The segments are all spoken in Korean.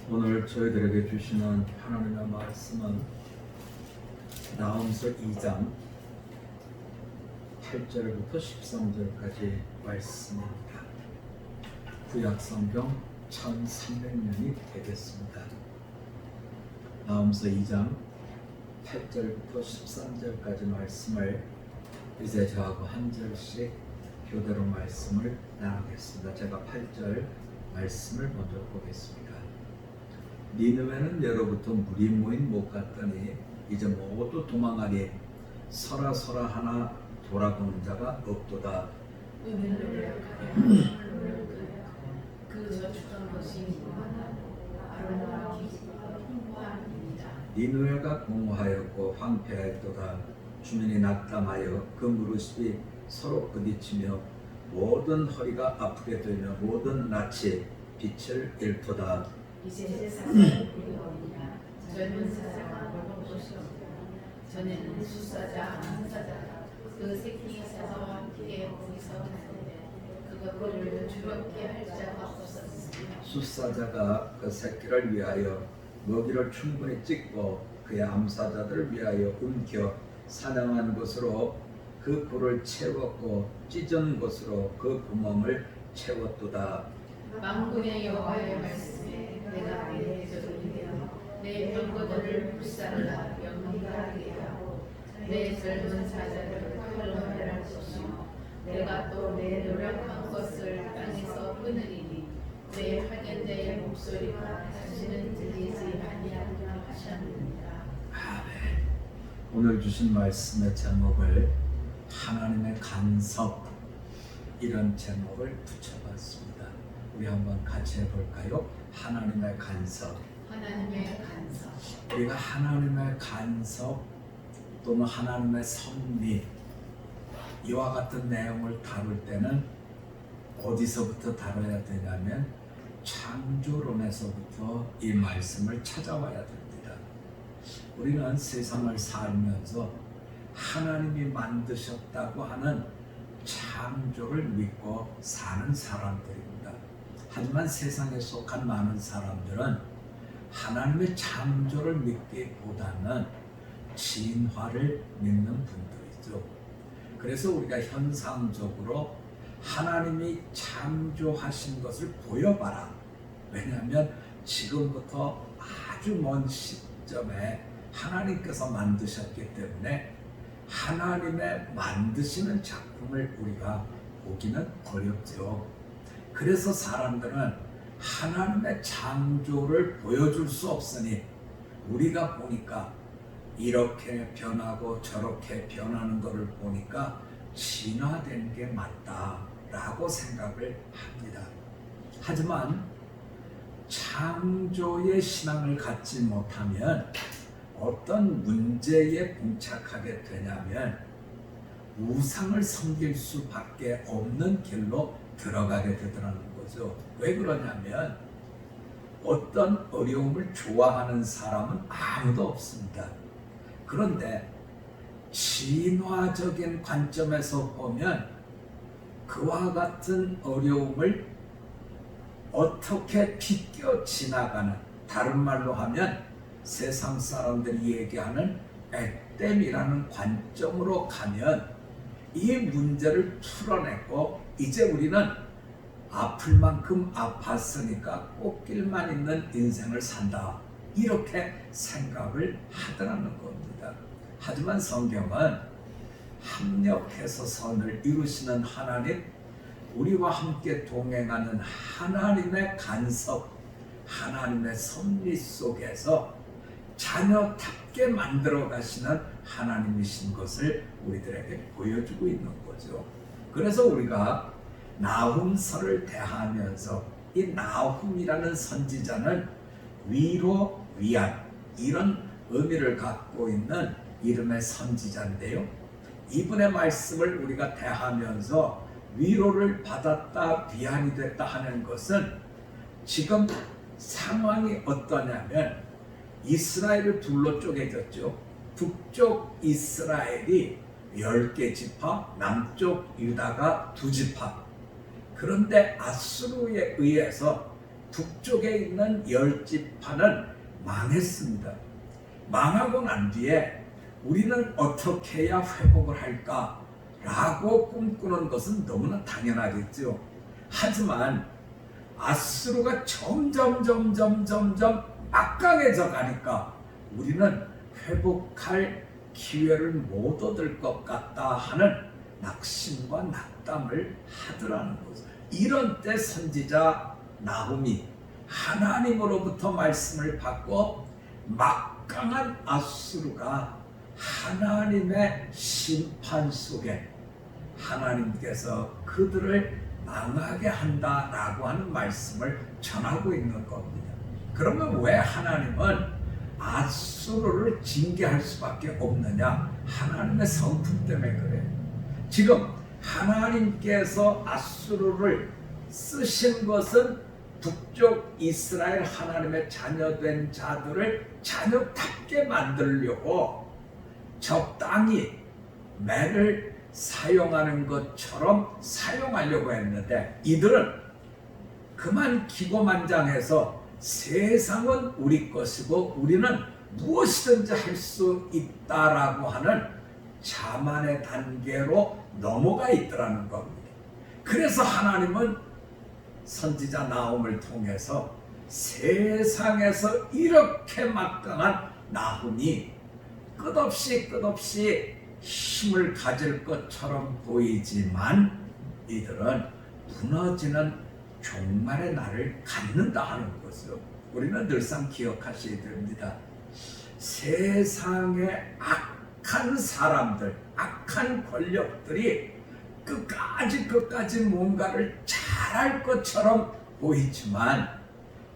오늘 저희들에게 주시는 하나님의 말씀은 나홈서 2장 8절부터 13절까지 말씀입니다. 구약성경 1300년이 되겠습니다. 나홈서 2장 8절부터 13절까지 말씀을 이제 저하고 한 절씩 교대로 말씀을 나누겠습니다. 제가 8절 말씀을 먼저 보겠습니다. 니느웨는 예로부터 물이 모인 못 갔더니 이제 모두 도망하니 서라 하나 돌아보는 자가 없도다. 니느웨가 공허하였고 황폐하였도다. 주민이 낙담하여 그 무릇이 서로 부딪히며 모든 허리가 아프게 되며 모든 낯이 빛을 잃도다. 이제 세상을 부리오니라. 젊은 사자가 먹을 것이 없다. 전에는 수사자 암사자가 그 새끼에서 함께 거기서 나는데 그것들을 주럽게 할 자가 없었습니다. 수사자가 그 새끼를 위하여 먹이를 충분히 찍고 그의 암사자들을 위하여 움켜 사냥한 것으로 그 굴을 채웠고 찢은 것으로 그 구멍을 채웠도다. 만군의 여호와의 말씀에 내가 내 저들이 되어 내 병거들을 불살라 영리하게 하고 내 젊은 사자를 칼로 멸할 것이며 내가 또 내 노력한 것을 땅에서 끊으리니 내 확연자의 목소리가 다시는 들리지 아니하리라 하셨느니라. 아멘. 오늘 주신 말씀의 제목을 하나님의 간섭, 이런 제목을 붙여봤습니다. 우리 한번 같이 해볼까요? 하나님의 간섭. 하나님의 간섭. 우리가 하나님의 간섭 또는 하나님의 섭리, 이와 같은 내용을 다룰 때는 어디서부터 다뤄야 되냐면 창조론에서부터 이 말씀을 찾아와야 됩니다. 우리는 세상을 살면서 하나님이 만드셨다고 하는 창조를 믿고 사는 사람들입니다. 하지만 세상에 속한 많은 사람들은 하나님의 창조를 믿기보다는 진화를 믿는 분들이죠. 그래서 우리가 현상적으로 하나님이 창조하신 것을 보여봐라. 왜냐하면 지금부터 아주 먼 시점에 하나님께서 만드셨기 때문에 하나님의 만드시는 작품을 우리가 보기는 어렵죠. 그래서 사람들은 하나님의 창조를 보여줄 수 없으니 우리가 보니까 이렇게 변하고 저렇게 변하는 것을 보니까 진화된 게 맞다라고 생각을 합니다. 하지만 창조의 신앙을 갖지 못하면 어떤 문제에 봉착하게 되냐면 우상을 섬길 수밖에 없는 길로 들어가게 되더라는 거죠. 왜 그러냐면 어떤 어려움을 좋아하는 사람은 아무도 없습니다. 그런데 진화적인 관점에서 보면 그와 같은 어려움을 어떻게 비껴 지나가는, 다른 말로 하면 세상 사람들이 얘기하는 액땜이라는 관점으로 가면 이 문제를 풀어내고 이제 우리는 아플 만큼 아팠으니까 꽃길만 있는 인생을 산다, 이렇게 생각을 하더라는 겁니다. 하지만 성경은 합력해서 선을 이루시는 하나님, 우리와 함께 동행하는 하나님의 간섭, 하나님의 섭리 속에서 자녀답게 만들어 가시는 하나님이신 것을 우리들에게 보여주고 있는 거죠. 그래서 우리가 나훔서를 대하면서 이 나훔이라는 선지자는 위로, 위안, 이런 의미를 갖고 있는 이름의 선지자인데요. 이분의 말씀을 우리가 대하면서 위로를 받았다, 위안이 됐다 하는 것은 지금 상황이 어떠냐면 이스라엘을 둘로 쪼개졌죠. 북쪽 이스라엘이 10개 지파, 남쪽 유다가 2지파. 그런데 아수르에 의해서 북쪽에 있는 10지파는 망했습니다. 망하고 난 뒤에 우리는 어떻게 해야 회복을 할까라고 꿈꾸는 것은 너무나 당연하겠죠. 하지만 아수르가 점점 막강해져 가니까 우리는 회복할 기회를 못 얻을 것 같다 하는 낙심과 낙담을 하더라는 거죠. 이런 때 선지자 나훔이 하나님으로부터 말씀을 받고 막강한 아수르가 하나님의 심판 속에 하나님께서 그들을 망하게 한다라고 하는 말씀을 전하고 있는 겁니다. 그러면 왜 하나님은 아수르를 징계할 수밖에 없느냐? 하나님의 성품 때문에 그래요. 지금 하나님께서 아수르를 쓰신 것은 북쪽 이스라엘 하나님의 자녀된 자들을 자녀답게 만들려고 적당히 매를 사용하는 것처럼 사용하려고 했는데 이들은 그만 기고만장해서 세상은 우리 것이고 우리는 무엇이든지 할 수 있다라고 하는 자만의 단계로 넘어가 있더라는 겁니다. 그래서 하나님은 선지자 나훔을 통해서 세상에서 이렇게 막강한 나훔이 끝없이 힘을 가질 것처럼 보이지만 이들은 무너지는 종말의 날을 갖는다 하는 것을 우리는 늘상 기억하셔야 됩니다. 세상의 악한 사람들, 악한 권력들이 끝까지 뭔가를 잘할 것처럼 보이지만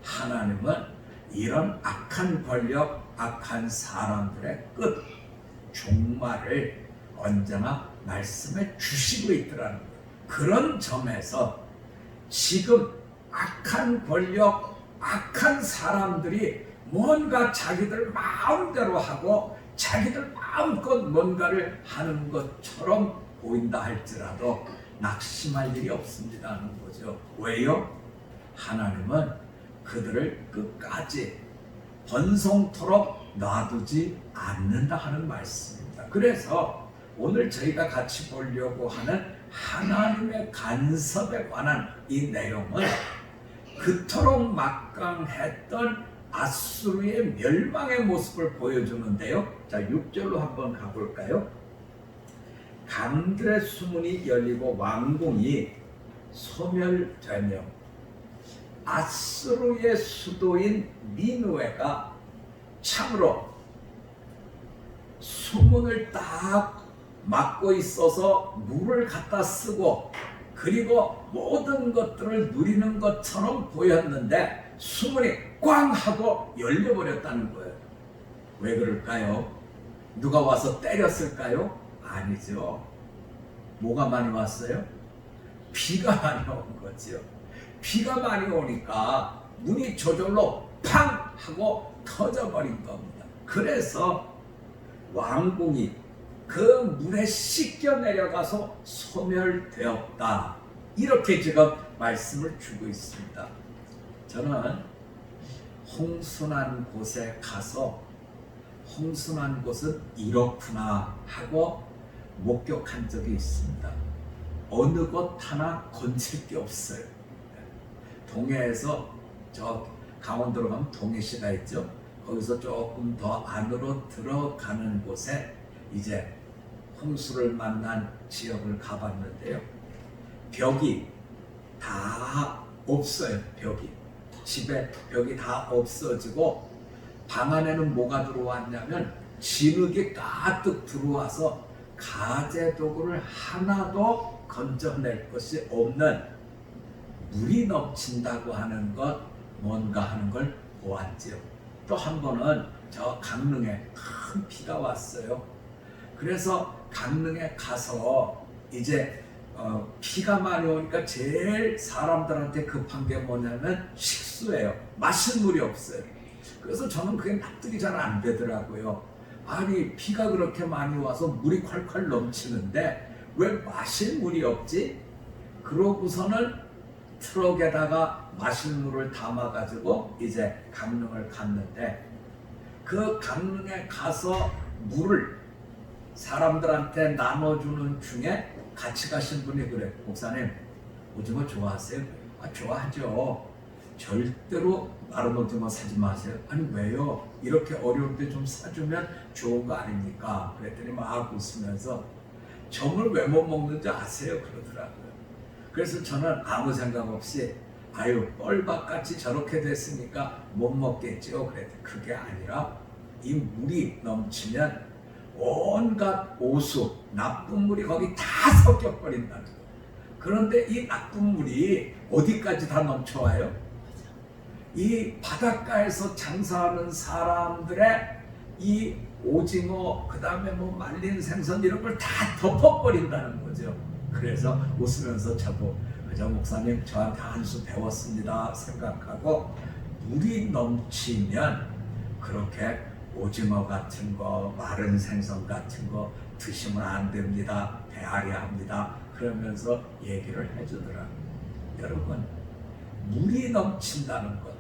하나님은 이런 악한 권력, 악한 사람들의 끝, 종말을 언제나 말씀해 주시고 있더라는 거예요. 그런 점에서 지금 악한 권력, 악한 사람들이 뭔가 자기들 마음대로 하고 자기들 마음껏 뭔가를 하는 것처럼 보인다 할지라도 낙심할 일이 없습니다 하는 거죠. 왜요? 하나님은 그들을 끝까지 번성토록 놔두지 않는다 하는 말씀입니다. 그래서 오늘 저희가 같이 보려고 하는 하나님의 간섭에 관한 이 내용은 그토록 막강했던 아수르의 멸망의 모습을 보여주는데요. 자, 6절로 한번 가볼까요? 강들의 수문이 열리고 왕궁이 소멸되며 아수르의 수도인 니느웨가 참으로 수문을 딱 막고 있어서 물을 갖다 쓰고 그리고 모든 것들을 누리는 것처럼 보였는데 수문이 꽝 하고 열려버렸다는 거예요. 왜 그럴까요? 누가 와서 때렸을까요? 아니죠. 뭐가 많이 왔어요? 비가 많이 온 거죠. 비가 많이 오니까 문이 저절로 팡 하고 터져버린 겁니다. 그래서 왕궁이 그 물에 씻겨 내려가서 소멸되었다. 이렇게 지금 말씀을 주고 있습니다. 저는 홍순한 곳에 가서 홍순한 곳은 이렇구나 하고 목격한 적이 있습니다. 어느 곳 하나 건질 게 없어요. 동해에서 저 강원도로 가면 동해시가 있죠. 거기서 조금 더 안으로 들어가는 곳에 이제 홍수를 만난 지역을 가봤는데요. 벽이 다 없어요. 집에 벽이 다 없어지고 방 안에는 뭐가 들어왔냐면 진흙이 가득 들어와서 가재 도구를 하나도 건져낼 것이 없는 물이 넘친다고 하는 것, 뭔가 하는 걸 보았지요. 또 한 번은 저 강릉에 큰 비가 왔어요. 그래서 강릉에 가서 이제 비가 많이 오니까 제일 사람들한테 급한 게 뭐냐면 식수예요. 마실 물이 없어요. 그래서 저는 그게 납득이 잘 안 되더라고요. 아니 비가 그렇게 많이 와서 물이 콸콸 넘치는데 왜 마실 물이 없지? 그러고서는 트럭에다가 마실 물을 담아가지고 이제 강릉을 갔는데, 그 강릉에 가서 물을 사람들한테 나눠주는 중에 같이 가신 분이 그래, 목사님 오징어 좋아하세요? 아, 좋아하죠. 절대로 마른 오징어 사지 마세요. 아니 왜요? 이렇게 어려울 때 좀 사주면 좋은 거 아닙니까? 그랬더니 막 웃으면서 점을 왜 못 먹는지 아세요? 그러더라고요. 그래서 저는 아무 생각 없이 아유 뻘밥같이 저렇게 됐으니까 못 먹겠죠. 그랬더니 그게 아니라 이 물이 넘치면 온갖 오수, 나쁜 물이 거기 다 섞여버린다는 거예요. 그런데 이 나쁜 물이 어디까지 다 넘쳐와요? 이 바닷가에서 장사하는 사람들의 이 오징어, 그 다음에 뭐 말린 생선 이런 걸 다 덮어버린다는 거죠. 그래서 웃으면서 저도 저 목사님 저한테 한 수 배웠습니다 생각하고, 물이 넘치면 그렇게 오징어 같은 거, 마른 생선 같은 거 드시면 안 됩니다. 배앓이 합니다. 그러면서 얘기를 해주더라고요. 여러분, 물이 넘친다는 것.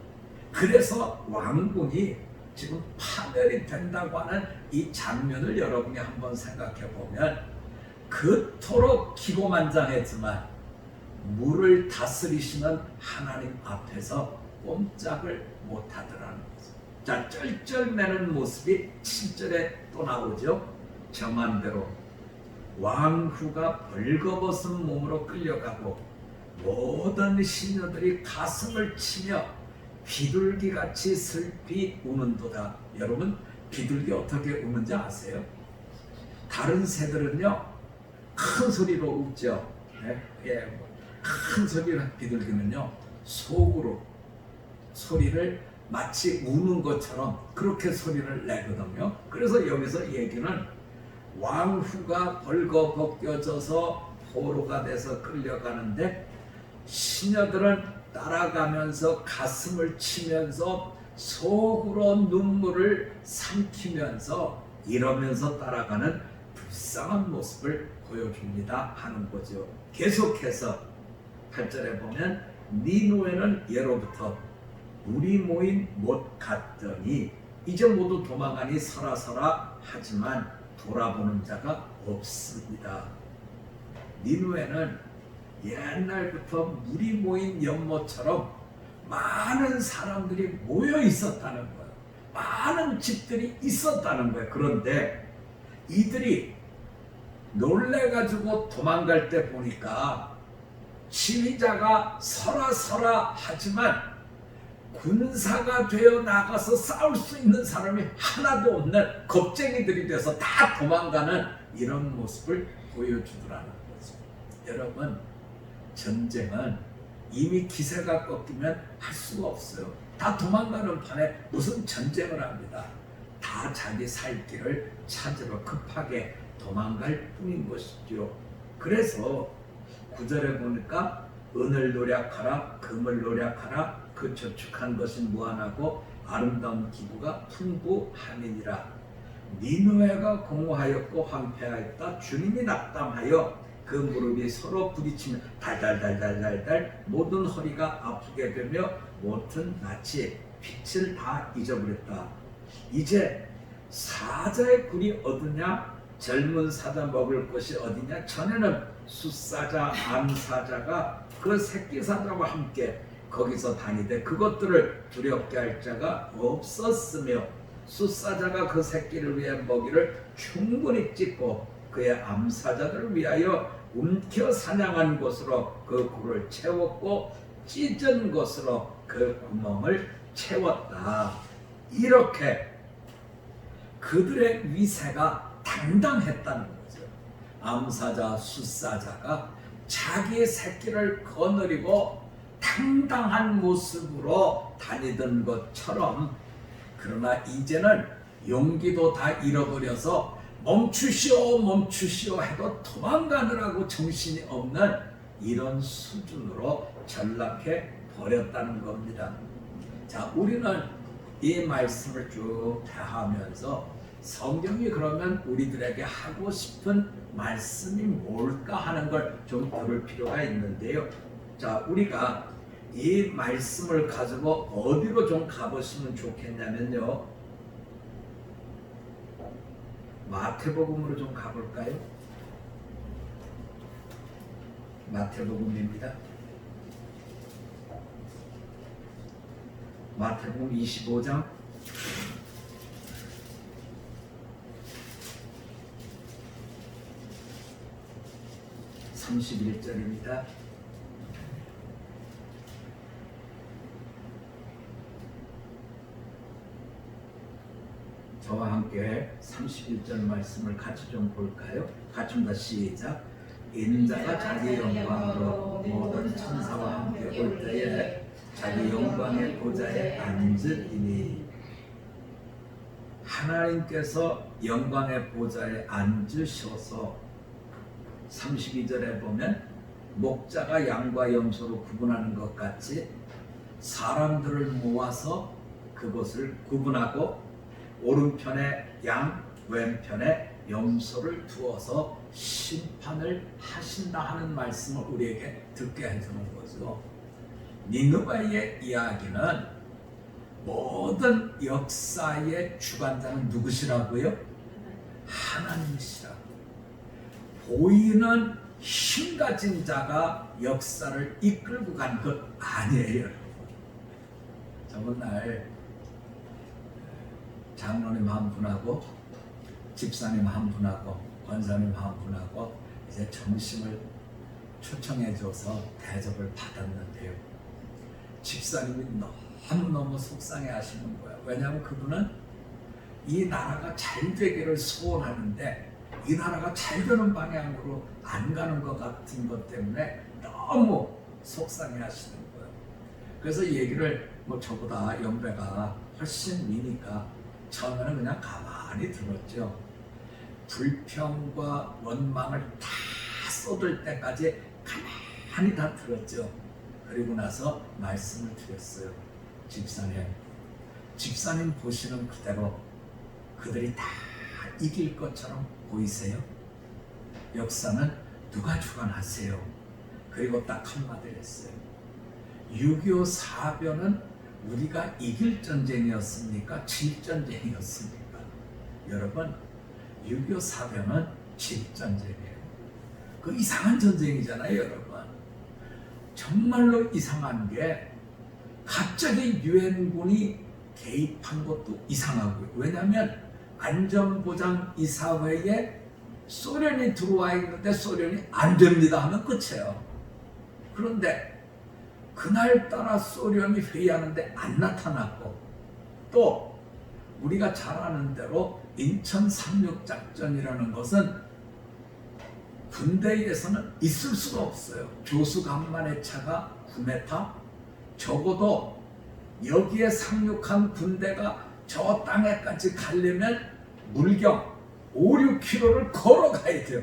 그래서 왕궁이 지금 파멸이 된다고 하는 이 장면을 여러분이 한번 생각해 보면, 그토록 기고만장했지만 물을 다스리시는 하나님 앞에서 꼼짝을 못하더라는 거죠. 자, 쩔쩔매는 모습이 7절에 또 나오죠. 정한대로 왕후가 벌거벗은 몸으로 끌려가고 모든 시녀들이 가슴을 치며 비둘기같이 슬피 우는도다. 여러분, 비둘기 어떻게 우는지 아세요? 다른 새들은요 큰 소리로 웃죠. 네? 큰 소리로 비둘기는요 속으로 소리를 마치 우는 것처럼 그렇게 소리를 내거든요. 그래서 여기서 얘기는 왕후가 벌거벗겨져서 포로가 돼서 끌려가는데 시녀들은 따라가면서 가슴을 치면서 속으로 눈물을 삼키면서 이러면서 따라가는 불쌍한 모습을 보여줍니다 하는 거죠. 계속해서 8절에 보면 니누에는 예로부터 물이 모인 못 갔더니 이제 모두 도망가니 서라서라 하지만 돌아보는 자가 없습니다. 니누에는 옛날부터 물이 모인 연못처럼 많은 사람들이 모여 있었다는 거예요. 많은 집들이 있었다는 거예요. 그런데 이들이 놀래가지고 도망갈 때 보니까 지휘자가 서라 하지만 군사가 되어 나가서 싸울 수 있는 사람이 하나도 없는 겁쟁이들이 돼서 다 도망가는 이런 모습을 보여주더라는 거죠. 여러분, 전쟁은 이미 기세가 꺾이면 할 수가 없어요. 다 도망가는 판에 무슨 전쟁을 합니다. 다 자기 살 길을 찾으러 급하게 도망갈 뿐인 것이죠. 그래서 9절에 보니까 은을 노력하라, 금을 노력하라, 그 저축한 것이 무한하고 아름다운 기부가 풍부함이니라. 니느웨가 공허하였고 황폐하였다. 주님이 낙담하여 그 무릎이 서로 부딪히며 달달달달달달 모든 허리가 아프게 되며 모든 낯이 빛을 다 잊어버렸다. 이제 사자의 굴이 어디냐? 젊은 사자 먹을 것이 어디냐? 전에는 숫사자, 암사자가 그 새끼 사자와 함께 거기서 다니되 그것들을 두렵게 할 자가 없었으며 숫사자가 그 새끼를 위해 먹이를 충분히 찢고 그의 암사자들을 위하여 움켜 사냥한 것으로 그 굴을 채웠고 찢은 것으로 그 구멍을 채웠다. 이렇게 그들의 위세가 당당했다는 거죠. 암사자, 숫사자가 자기 새끼를 거느리고 당당한 모습으로 다니던 것처럼, 그러나 이제는 용기도 다 잃어버려서 멈추시오 해도 도망가느라고 정신이 없는 이런 수준으로 전락해 버렸다는 겁니다. 자, 우리는 이 말씀을 쭉 대하면서 성경이 그러면 우리들에게 하고 싶은 말씀이 뭘까 하는 걸 좀 들을 필요가 있는데요. 자, 우리가 이 말씀을 가지고 어디로 좀 가보시면 좋겠냐면요, 마태복음으로 좀 가볼까요? 마태복음입니다. 마태복음 25장 31절입니다. 저와 함께 31절 말씀을 같이 좀 볼까요? 같이 다 시작. 인자가 자기 영광으로 모든 천사와 함께 올 때에 자기 영광의 보좌에 앉으리니, 하나님께서 영광의 보좌에 앉으셔서 32절에 보면 목자가 양과 염소로 구분하는 것 같이 사람들을 모아서 그것을 구분하고 오른편에 양, 왼편에 염소를 두어서 심판을 하신다 하는 말씀을 우리에게 듣게 해주는 거죠. 니느웨의 이야기는 모든 역사의 주관자는 누구시라고요? 하나님이시라고. 보이는 힘 가진 자가 역사를 이끌고 간 것 아니에요. 저번 날 장로님 한 분하고 집사님 한 분하고 권사님 한 분하고 이제 점심을 초청해줘서 대접을 받았는데요, 집사님이 너무너무 속상해 하시는 거예요. 왜냐하면 그분은 이 나라가 잘 되기를 소원하는데 이 나라가 잘 되는 방향으로 안 가는 것 같은 것 때문에 너무 속상해 하시는 거예요. 그래서 얘기를 저보다 연배가 훨씬 위니까 처음에는 그냥 가만히 들었죠. 불평과 원망을 다 쏟을 때까지 가만히 다 들었죠. 그리고 나서 말씀을 드렸어요. 집사님 보시는 그대로 그들이 다 이길 것처럼 보이세요? 역사는 누가 주관하세요? 그리고 딱 한마디를 했어요. 6.25 사변은 우리가 이길 전쟁이었습니까? 질 전쟁이었습니까? 여러분, 6.25 사변은 질 전쟁이에요. 그 이상한 전쟁이잖아요, 여러분. 정말로 이상한 게 갑자기 유엔군이 개입한 것도 이상하고요. 왜냐하면 안전보장이사회에 소련이 들어와 있는데 소련이 안 됩니다 하면 끝이에요. 그런데 그날따라 소련이 회의하는데 안 나타났고, 또 우리가 잘 아는 대로 인천 상륙작전이라는 것은 군대에서는 있을 수가 없어요. 조수간만의 차가 9m, 적어도 여기에 상륙한 군대가 저 땅에까지 가려면 물경 5-6km를 걸어가야 돼요.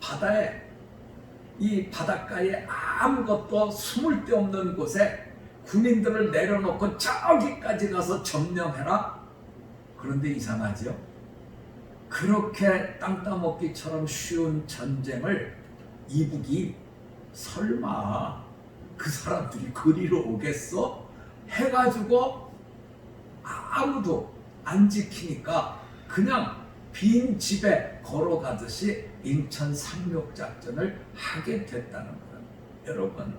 바다에, 이 바닷가에 아무것도 숨을 데 없는 곳에 군인들을 내려놓고 저기까지 가서 점령해라. 그런데 이상하죠? 그렇게 땅 따먹기처럼 쉬운 전쟁을 이북이 설마 그 사람들이 그리로 오겠어? 해가지고 아무도 안 지키니까 그냥 빈 집에 걸어가듯이 인천 상륙작전을 하게 됐다는 거예요. 여러분,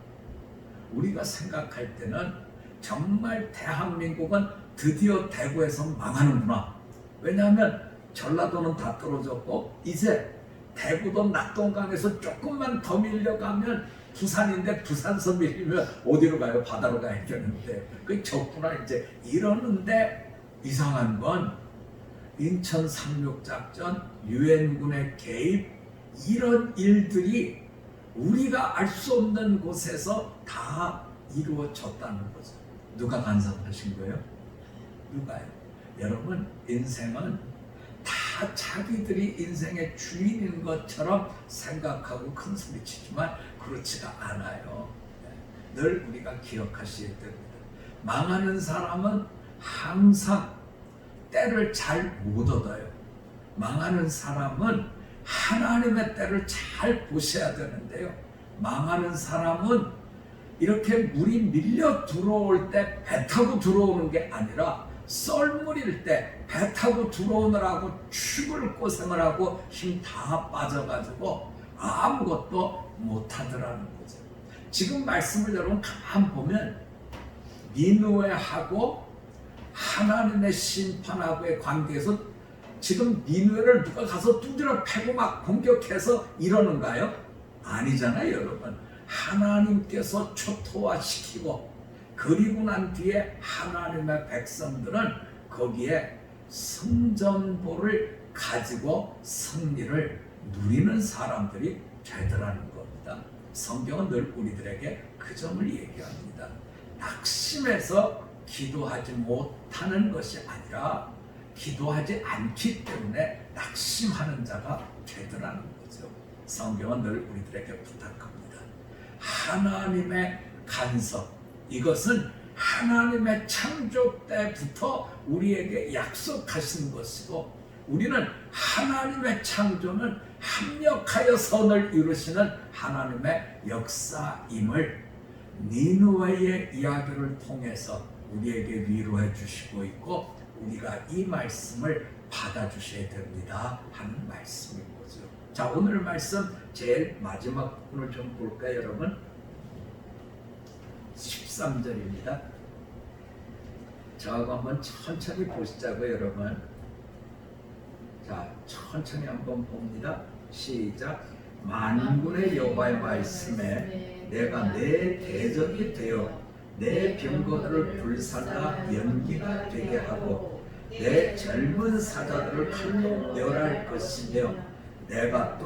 우리가 생각할 때는 정말 대한민국은 드디어 대구에서 망하는구나. 왜냐하면 전라도는 다 떨어졌고 이제 대구도 낙동강에서 조금만 더 밀려가면 부산인데 부산서 밀리면 어디로 가요? 바다로 가야 되는데 그 적구나 이제 이러는데, 이상한 건 인천 상륙작전, 유엔군의 개입, 이런 일들이 우리가 알 수 없는 곳에서 다 이루어졌다는 거죠. 누가 간섭하신 거예요? 누가요? 여러분, 인생은 다 자기들이 인생의 주인인 것처럼 생각하고 큰 소리치지만 그렇지가 않아요. 늘 우리가 기억하셔야 됩니다. 망하는 사람은 항상 때를 잘 못 얻어요. 망하는 사람은 하나님의 때를 잘 보셔야 되는데요, 망하는 사람은 이렇게 물이 밀려 들어올 때 배 타고 들어오는 게 아니라 썰물일 때 배 타고 들어오느라고 죽을 고생을 하고 힘 다 빠져가지고 아무것도 못하더라는 거죠. 지금 말씀을 여러분 가만 보면 니느웨하고 하나님의 심판하고의 관계에서 지금 니느웨를 누가 가서 두드려 패고 막 공격해서 이러는가요? 아니잖아요, 여러분. 하나님께서 초토화시키고 그리고 난 뒤에 하나님의 백성들은 거기에 승전보를 가지고 승리를 누리는 사람들이 되더라는 겁니다. 성경은 늘 우리들에게 그 점을 얘기합니다. 낙심해서 기도하지 못하는 것이 아니라 기도하지 않기 때문에 낙심하는 자가 되더라는 거죠. 성경은 늘 우리들에게 부탁합니다. 하나님의 간섭, 이것은 하나님의 창조 때부터 우리에게 약속하신 것이고, 우리는 하나님의 창조는 합력하여 선을 이루시는 하나님의 역사임을 니느웨의 이야기를 통해서 우리에게 위로해 주시고 있고, 우리가 이 말씀을 받아주셔야 됩니다 하는 말씀인 거죠. 자, 오늘 말씀 제일 마지막 부분을 좀 볼까요, 여러분? 13절입니다. 저하고 한번 천천히 보시자고요, 여러분. 자, 천천히 한번 봅니다. 시작. 만군의 여호와의 말씀에 내가 내 대적이 되어 내 병거들을 불살라 연기가 되게 하고 내 젊은 사자들을 칼로 멸할 것이며 내가 또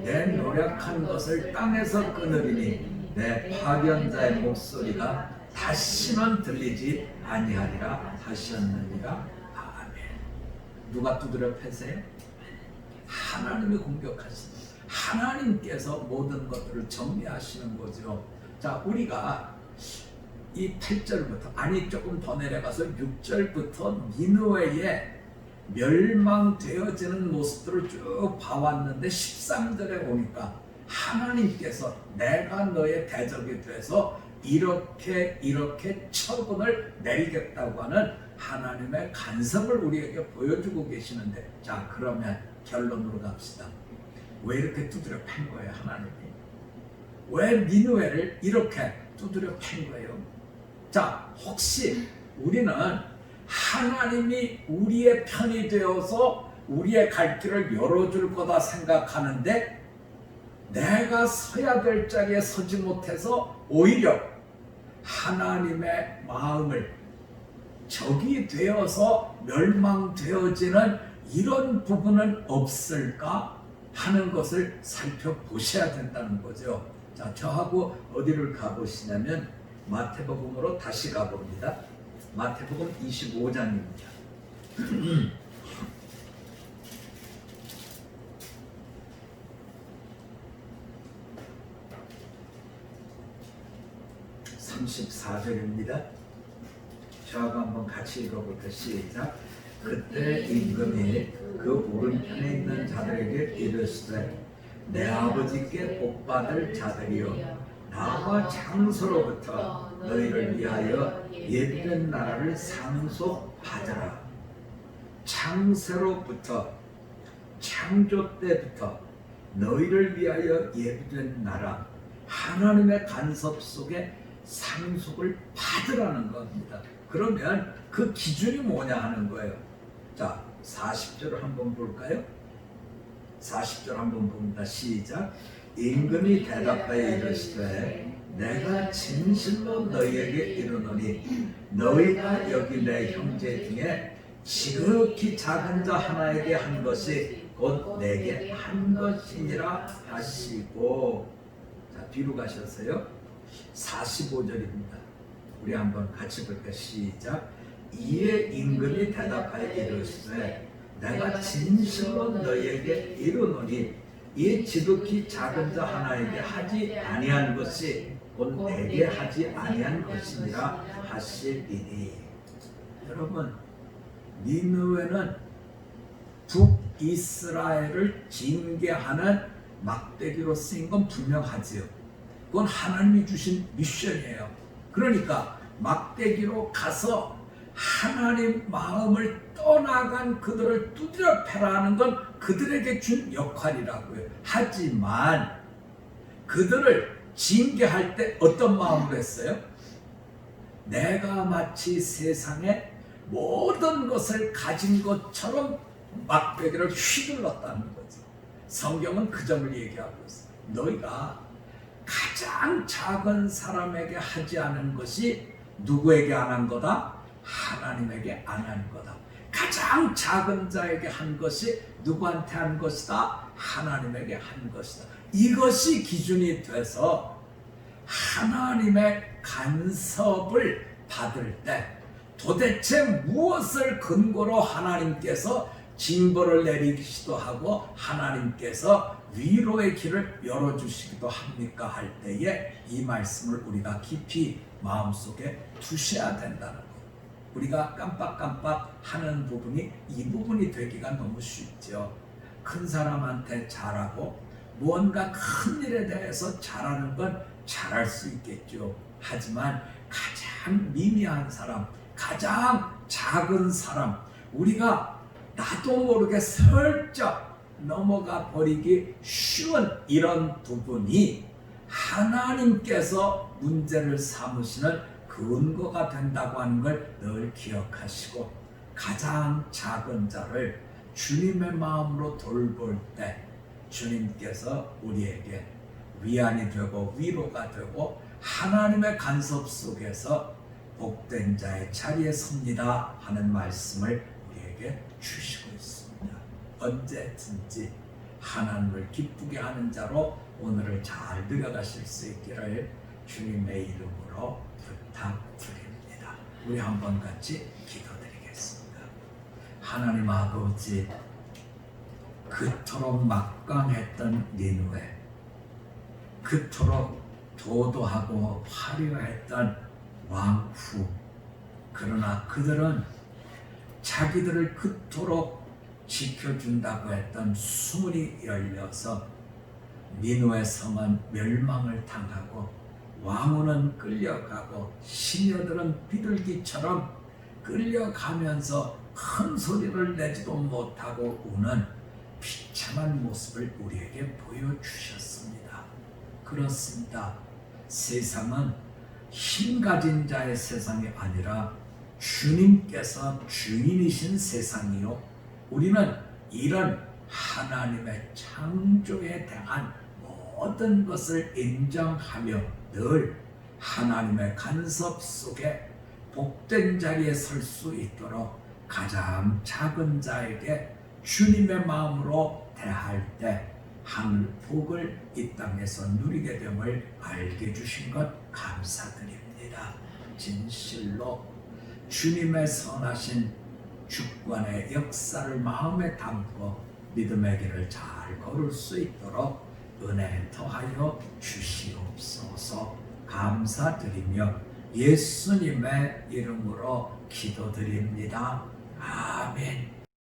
내 노력한 것을 땅에서 끊으리니 내 파견자의 목소리가 다시는 들리지 아니하리라 하셨느니라. 아멘. 누가 두드려 패세요? 하나님이 공격하십니다. 하나님께서 모든 것들을 정리하시는 거죠. 자, 우리가 이 8절부터, 아니 조금 더 내려가서 6절부터 니느웨의 멸망되어지는 모습들을 쭉 봐왔는데 13절에 오니까 하나님께서 내가 너의 대적이 돼서 이렇게 처분을 내리겠다고 하는 하나님의 간섭을 우리에게 보여주고 계시는데, 자, 그러면 결론으로 갑시다. 왜 이렇게 두드려 팬 거예요, 하나님이? 왜 니느웨를 이렇게 두드려 팬 거예요? 자, 혹시 우리는 하나님이 우리의 편이 되어서 우리의 갈 길을 열어줄 거다 생각하는데, 내가 서야 될 자리에 서지 못해서 오히려 하나님의 마음을 적이 되어서 멸망되어지는 이런 부분은 없을까 하는 것을 살펴보셔야 된다는 거죠. 자, 저하고 어디를 가보시냐면 마태복음으로 다시 가봅니다. 마태복음 25장입니다. 34절입니다. 저하고 한번 같이 읽어볼까요? 시작. 그때 임금이 그 오른편에 있는 자들에게 이르시되 내 아버지께 복받을 자들이여 나와 장소로부터 너희를 위하여 예비된 나라를 상속받으라. 창세로부터, 창조 때부터 너희를 위하여 예비된 나라, 하나님의 간섭 속에 상속을 받으라는 겁니다. 그러면 그 기준이 뭐냐 하는 거예요. 자, 40절을 한번 볼까요? 40절 한번 봅니다. 시작. 임금이 대답하여 이르시되 내가 진실로 너희에게 이르노니 너희가 여기 내 형제 중에 지극히 작은 자 하나에게 한 것이 곧 내게 한 것이니라 하시고, 자, 뒤로 가셨어요. 45절입니다. 우리 한번 같이 볼까요? 시작. 이에 임금이 대답하여 이르시되 내가 진실로 너희에게 이르노니 이 지극히 작은 자 하나에게 하지 아니한 것이 곧 내게 하지 아니한 것이니라 하시리니. 여러분, 니느웨는 북이스라엘을 징계하는 막대기로 쓰인 건 분명하지요. 그건 하나님이 주신 미션이에요. 그러니까 막대기로 가서 하나님 마음을 떠나간 그들을 두드려 패라는 건 그들에게 준 역할이라고요. 하지만 그들을 징계할 때 어떤 마음으로 했어요? 내가 마치 세상에 모든 것을 가진 것처럼 막대기를 휘둘렀다는 거죠. 성경은 그 점을 얘기하고 있어요. 너희가 가장 작은 사람에게 하지 않은 것이 누구에게 안 한 거다? 하나님에게 안 한 거다. 가장 작은 자에게 한 것이 누구한테 한 것이다? 하나님에게 한 것이다. 이것이 기준이 돼서 하나님의 간섭을 받을 때 도대체 무엇을 근거로 하나님께서 징벌을 내리시기도 하고 하나님께서 위로의 길을 열어주시기도 합니까? 할 때에 이 말씀을 우리가 깊이 마음속에 두셔야 된다는 것. 우리가 깜빡깜빡 하는 부분이 이 부분이 되기가 너무 쉽죠. 큰 사람한테 잘하고 무언가 큰 일에 대해서 잘하는 건 잘할 수 있겠죠. 하지만 가장 미미한 사람, 가장 작은 사람, 우리가 나도 모르게 슬쩍 넘어가 버리기 쉬운 이런 부분이 하나님께서 문제를 삼으시는 근거가 된다고 하는 걸 늘 기억하시고, 가장 작은 자를 주님의 마음으로 돌볼 때 주님께서 우리에게 위안이 되고 위로가 되고 하나님의 간섭 속에서 복된 자의 자리에 섭니다 하는 말씀을 우리에게 주시고 있습니다. 언제든지 하나님을 기쁘게 하는 자로 오늘을 잘 들어가실 수 있기를 주님의 이름으로 부탁드립니다. 우리 한번 같이 기도드리겠습니다. 하나님 아버지, 그토록 막강했던 니느웨, 그토록 도도하고 화려했던 왕후, 그러나 그들은 자기들을 그토록 지켜준다고 했던 수문이 열려서 니느웨 성은 멸망을 당하고 왕후는 끌려가고 시녀들은 비둘기처럼 끌려가면서 큰 소리를 내지도 못하고 우는 비참한 모습을 우리에게 보여주셨습니다. 그렇습니다. 세상은 힘 가진 자의 세상이 아니라 주님께서 주인이신 세상이요, 우리는 이런 하나님의 창조에 대한 모든 것을 인정하며 늘 하나님의 간섭 속에 복된 자리에 설 수 있도록 가장 작은 자에게 주님의 마음으로 대할 때 하늘 복을 이 땅에서 누리게 됨을 알게 주신 것 감사드립니다. 진실로 주님의 선하신 주권의 역사를 마음에 담고 믿음의 길을 잘 걸을 수 있도록 은혜 더하여 주시옵소서. 감사드리며 예수님의 이름으로 기도드립니다. 아멘.